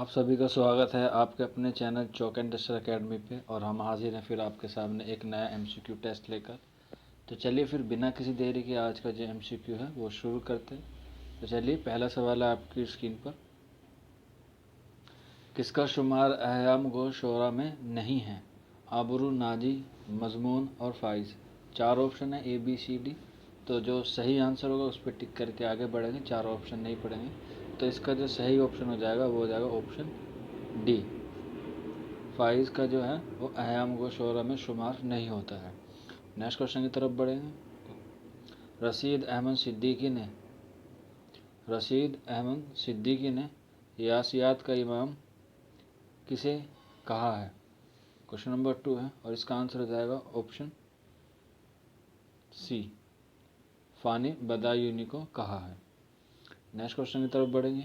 आप सभी का स्वागत है आपके अपने channel chalk and tester academy पे। और हम हाजिर हैं फिर आपके सामने एक नया एमसीक्यू टेस्ट लेकर। तो चलिए फिर बिना किसी देरी के आज का जो एमसीक्यू है वो शुरू करते हैं। तो चलिए, पहला सवाल है आपकी स्क्रीन पर। किसका शुमार अहयाम गो शोरा में नहीं है? आबरू, नाजी, मजमून और फाइज। 4 ऑप्शन है ए बी सी डी। तो जो सही आंसर होगा उस पर टिक करके आगे बढ़ेंगे, 4 ऑप्शन नहीं पढ़ेंगे। तो इसका जो सही ऑप्शन हो जाएगा वो हो जाएगा ऑप्शन डी। फाइज का जो है वो अहयाम गो शोरा में शुमार नहीं होता है। नेक्स्ट क्वेश्चन की तरफ बढ़ेंगे। रशीद अहमद सिद्दीकी ने यासियात का इमाम किसे कहा है? क्वेश्चन नंबर 2 है और इसका आंसर हो जाएगा ऑप्शन सी, फ़ानी बदायूनी को कहा है। नेक्स्ट क्वेश्चन की तरफ बढ़ेंगे।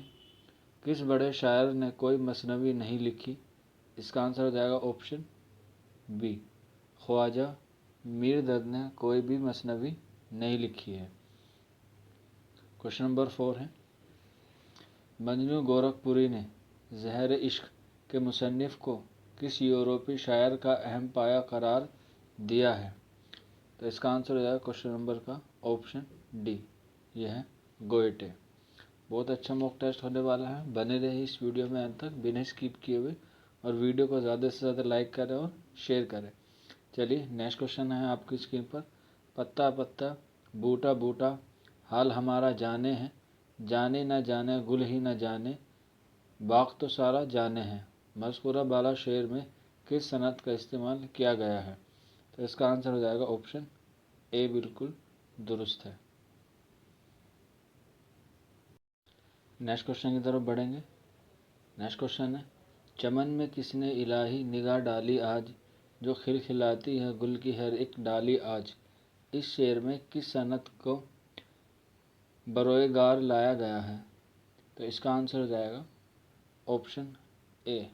किस बड़े शायर ने कोई मसनवी नहीं लिखी? इसका आंसर हो जाएगा ऑप्शन बी, ख्वाजा मीर दर्द ने कोई भी मसनवी नहीं लिखी है। क्वेश्चन नंबर 4 है। मजनू गोरखपुरी ने ज़हर इश्क के मुसन्निफ़ को किस यूरोपीय शायर का अहम पाया करार दिया है? तो इसका आंसर हो जाएगा क्वेश्चन नंबर का ऑप्शन डी, यह है गोएटे। बहुत अच्छा मॉक टेस्ट होने वाला है, बने रहे इस वीडियो में अंत तक बिना स्किप किए हुए, और वीडियो को ज़्यादा से ज़्यादा लाइक करें और शेयर करें। चलिए, नेक्स्ट क्वेश्चन है आपकी स्क्रीन पर। पत्ता पत्ता बूटा बूटा हाल हमारा जाने हैं, जाने न जाने गुल ही न जाने, बाग तो सारा जाने हैं। मज़कूरा बाला शेर में किस सनत का इस्तेमाल किया गया है? तो इसका आंसर हो जाएगा ऑप्शन ए, बिल्कुल दुरुस्त है। नेक्स्ट क्वेश्चन की तरफ बढ़ेंगे। नेक्स्ट क्वेश्चन है। चमन में किसने इलाही निगाह डाली आज, जो खिलखिलाती है गुल की हर एक डाली आज। इस शेर में किस सनत को बरोएगार लाया गया है? तो इसका आंसर हो जाएगा ऑप्शन ए।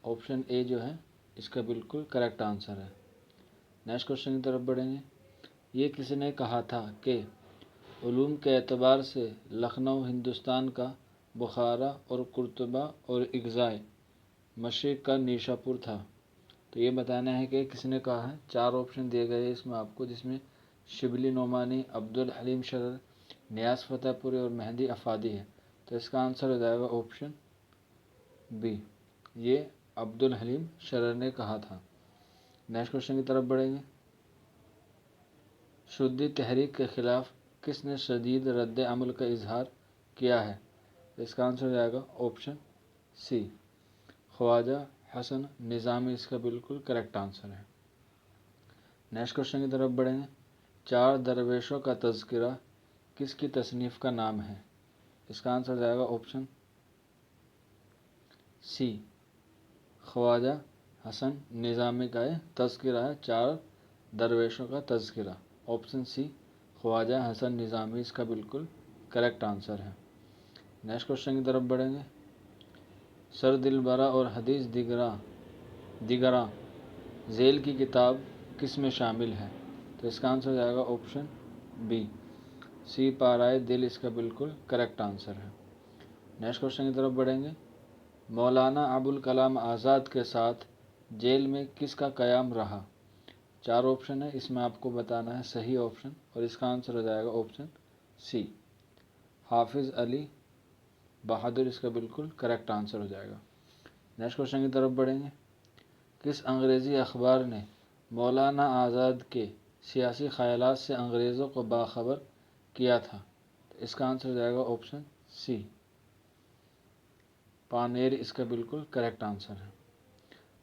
ऑप्शन ए जो है इसका बिल्कुल करेक्ट आंसर है। नेक्स्ट क्वेश्चन की तरफ बढ़ेंगे। ये किसने कहा था कि उलूम के एतबार से लखनऊ हिंदुस्तान का बुखारा और कुर्तुबा और इग़्ज़ाए मशरिक़ का नीशापुर था? तो ये बताना है कि किसने कहा है। 4 ऑप्शन दिए गए हैं इसमें आपको, जिसमें शिबली नोमानी, अब्दुल हलीम शरर, नियाज़ फतेहपुरी और मेहदी अफादी है। तो इसका आंसर हो जाएगा ऑप्शन बी, ये अब्दुल हलीम शरर ने कहा था। नेक्स्ट क्वेश्चन की तरफ बढ़ेंगे। शुद्धी तहरीक के खिलाफ किसने शदीद रद्द अमल का इजहार किया है? इसका आंसर हो जाएगा ऑप्शन सी, ख्वाजा हसन निज़ामी इसका बिल्कुल करेक्ट आंसर है। नेक्स्ट क्वेश्चन की तरफ बढ़ेंगे। 4 दरवेशों का तज़किरा किसकी तसनीफ़ का नाम है? इसका आंसर हो जाएगा ऑप्शन सी, ख्वाजा हसन निज़ामी का तज़किरा है। 4 दरवेशों का तज़किरा, ऑप्शन सी, ख्वाजा हसन निज़ामी इसका बिल्कुल करेक्ट आंसर है। नेक्स्ट क्वेश्चन की तरफ बढ़ेंगे। सर दिलबरा और हदीस दिगरा झेल की किताब किस में शामिल है? तो इसका आंसर हो जाएगा ऑप्शन बी, सी, पाराए दिल इसका बिल्कुल करेक्ट आंसर है। नेक्स्ट क्वेश्चन की तरफ बढ़ेंगे। मौलाना अबुल कलाम आज़ाद के साथ जेल में किसका क़याम रहा? 4 ऑप्शन है, इसमें आपको बताना है सही ऑप्शन, और इसका आंसर हो जाएगा ऑप्शन सी, हाफिज़ अली बहादुर इसका बिल्कुल करेक्ट आंसर हो जाएगा। नेक्स्ट क्वेश्चन की तरफ बढ़ेंगे। किस अंग्रेज़ी अखबार ने मौलाना आज़ाद के सियासी ख़यालात से अंग्रेज़ों को बाखबर किया था? तो इसका आंसर हो जाएगा ऑप्शन सी, पानेर इसका बिल्कुल करेक्ट आंसर है।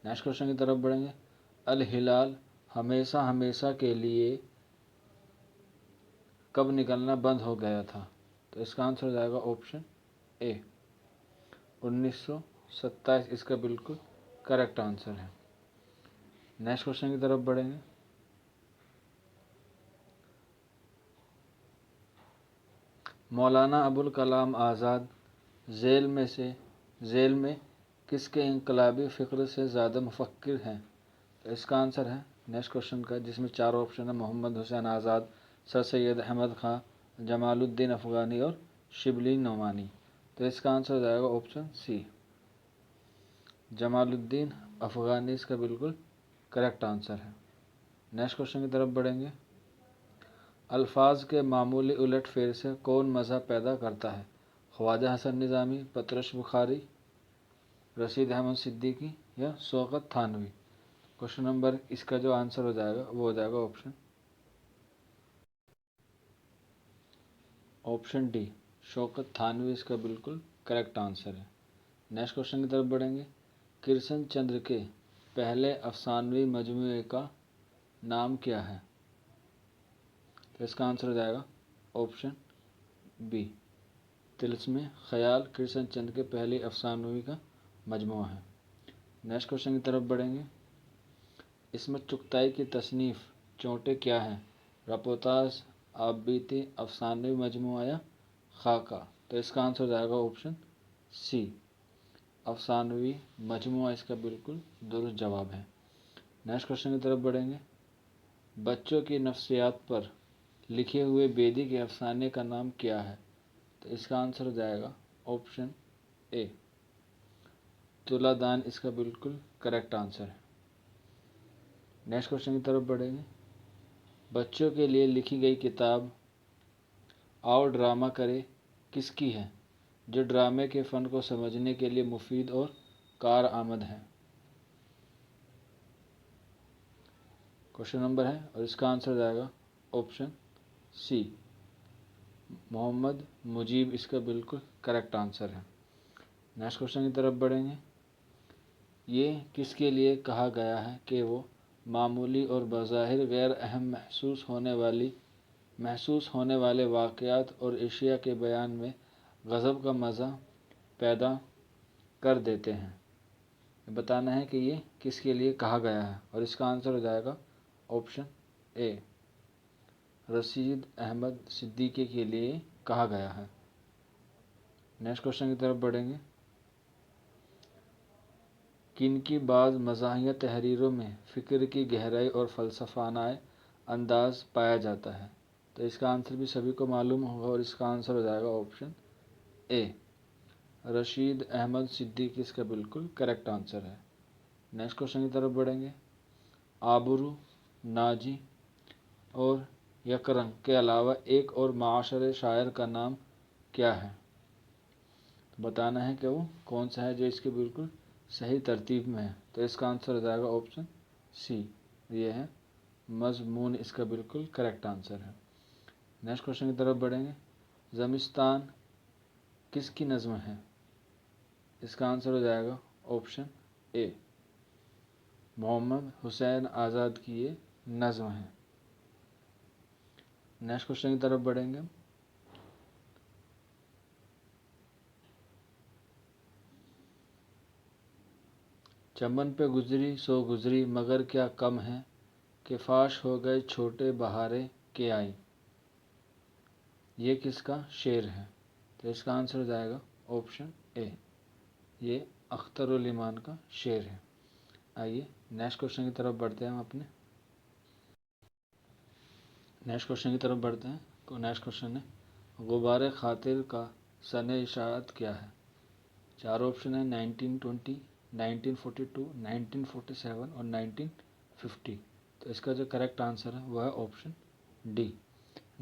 नेक्स्ट क्वेश्चन की तरफ बढ़ेंगे। अल हिलाल हमेशा हमेशा के लिए कब निकलना बंद हो गया था? तो इसका आंसर हो जाएगा ऑप्शन ए, 1927 इसका बिल्कुल करेक्ट आंसर है। नेक्स्ट क्वेश्चन की तरफ बढ़ेंगे। मौलाना अबुल कलाम आज़ाद जेल में किसके इनकलाबी फ़िक्र से ज़्यादा मुफक्किर हैं? तो इसका आंसर है नेक्स्ट क्वेश्चन का, जिसमें 4 ऑप्शन है, मोहम्मद हुसैन आज़ाद, सर सैयद अहमद ख़ां, जमालुद्दीन अफ़गानी और शिबली नोमानी। तो इसका आंसर हो जाएगा ऑप्शन सी, जमालुद्दीन अफ़गानी इसका बिल्कुल करेक्ट आंसर है। नेक्स्ट क्वेश्चन की तरफ बढ़ेंगे। अल्फाज के मामूली उलट फेर से कौन मज़ा पैदा करता है? ख्वाजा हसन निज़ामी, पतरस बुखारी, रशीद अहमद सिद्दीकी या शौकत थानवी? क्वेश्चन नंबर इसका जो आंसर हो जाएगा वो हो जाएगा ऑप्शन डी, शौकत थानवी इसका बिल्कुल करेक्ट आंसर है। नेक्स्ट क्वेश्चन की तरफ बढ़ेंगे। कृष्ण चंद्र के पहले अफसानवी मजमूए का नाम क्या है? तो इसका आंसर हो जाएगा ऑप्शन बी, तिल्स्मे ख्याल कृष्ण चंद्र के पहले अफसानवी का मजमूआ है। नेक्स्ट क्वेश्चन की तरफ बढ़ेंगे। इसमें चुगताई की तसनीफ़ चोटें क्या हैं? रपोतास, आपबीती, अफसानवी मजमूआ या खाका? तो इसका आंसर हो जाएगा ऑप्शन सी, अफसानवी मजमूआ इसका बिल्कुल दुरुस्त जवाब है। नेक्स्ट क्वेश्चन की तरफ बढ़ेंगे। बच्चों की नफ्सियात पर लिखे हुए बेदी के अफसाने का नाम क्या है? तो इसका आंसर हो जाएगा ऑप्शन ए, तुलादान इसका बिल्कुल करेक्ट आंसर है। नेक्स्ट क्वेश्चन की तरफ बढ़ेंगे। बच्चों के लिए लिखी गई किताब आओ ड्रामा करे किसकी है, जो ड्रामे के फ़न को समझने के लिए मुफीद और कारआमद है? क्वेश्चन नंबर है और इसका आंसर हो जाएगा ऑप्शन सी, मोहम्मद मुजीब इसका बिल्कुल करेक्ट आंसर है। नेक्स्ट क्वेश्चन की तरफ बढ़ेंगे। ये किसके लिए कहा गया है कि वो मामूली और बज़ाहिर गैर अहम महसूस होने वाले वाक़यात और एशिया के बयान में गज़ब का मज़ा पैदा कर देते हैं? बताना है कि ये किसके लिए कहा गया है और इसका आंसर हो जाएगा ऑप्शन ए, रशीद अहमद सिद्दीकी के लिए कहा गया है। नेक्स्ट क्वेश्चन की तरफ बढ़ेंगे। किनकी बाज़ मज़ाहिया तहरीरों में फ़िक्र की गहराई और फ़लसफ़ाना अंदाज़ पाया जाता है? तो इसका आंसर भी सभी को मालूम होगा और इसका आंसर हो जाएगा ऑप्शन ए, रशीद अहमद सिद्दीकी इसका बिल्कुल करेक्ट आंसर है। नेक्स्ट क्वेश्चन की तरफ बढ़ेंगे। आबरू, नाजी और यकरंग के अलावा एक और माशरे शायर का नाम क्या है? बताना है कि वो कौन सा है जो इसके बिल्कुल सही तरतीब में है। तो इसका आंसर हो जाएगा ऑप्शन सी, ये है मज़मून इसका बिल्कुल करेक्ट आंसर है। नेक्स्ट क्वेश्चन की तरफ बढ़ेंगे। ज़मिस्तान किसकी नज़्म है? इसका आंसर हो जाएगा ऑप्शन ए, मोहम्मद हुसैन आज़ाद की ये नज़्म है। नेक्स्ट क्वेश्चन की तरफ बढ़ेंगे। चमन पे गुजरी सो गुजरी मगर क्या कम है, कि फाश हो गए छोटे बहारे के आई? ये किसका शेर है? तो इसका आंसर हो जाएगा ऑप्शन ए, ये अख्तर उल ईमान का शेर है। आइए नेक्स्ट क्वेश्चन की तरफ बढ़ते हैं हम अपने। नेक्स्ट क्वेश्चन की तरफ बढ़ते हैं। तो नेक्स्ट क्वेश्चन है, गुबार खातिर का सन इशाअत क्या है? चार ऑप्शन है 1920, 1942, 1947 और 1950। तो इसका जो करेक्ट आंसर है वह है ऑप्शन डी,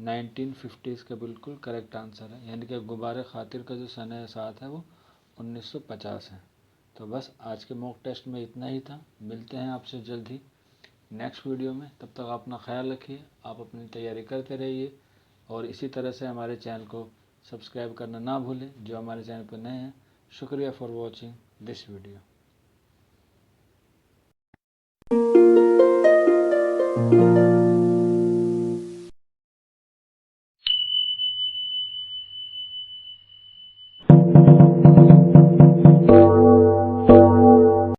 1950 इसका बिल्कुल करेक्ट आंसर है। यानी कि गुबार खातिर का जो सन इशाअत है वो 1950 है। तो बस आज के मॉक टेस्ट में इतना ही था। मिलते हैं आपसे जल्द ही नेक्स्ट वीडियो में। तब तक अपना ख्याल रखिए, आप अपनी तैयारी करते रहिए और इसी तरह से हमारे चैनल को सब्सक्राइब करना ना भूलें जो हमारे चैनल पर नए हैं। शुक्रिया फॉर वॉचिंग दिस वीडियो।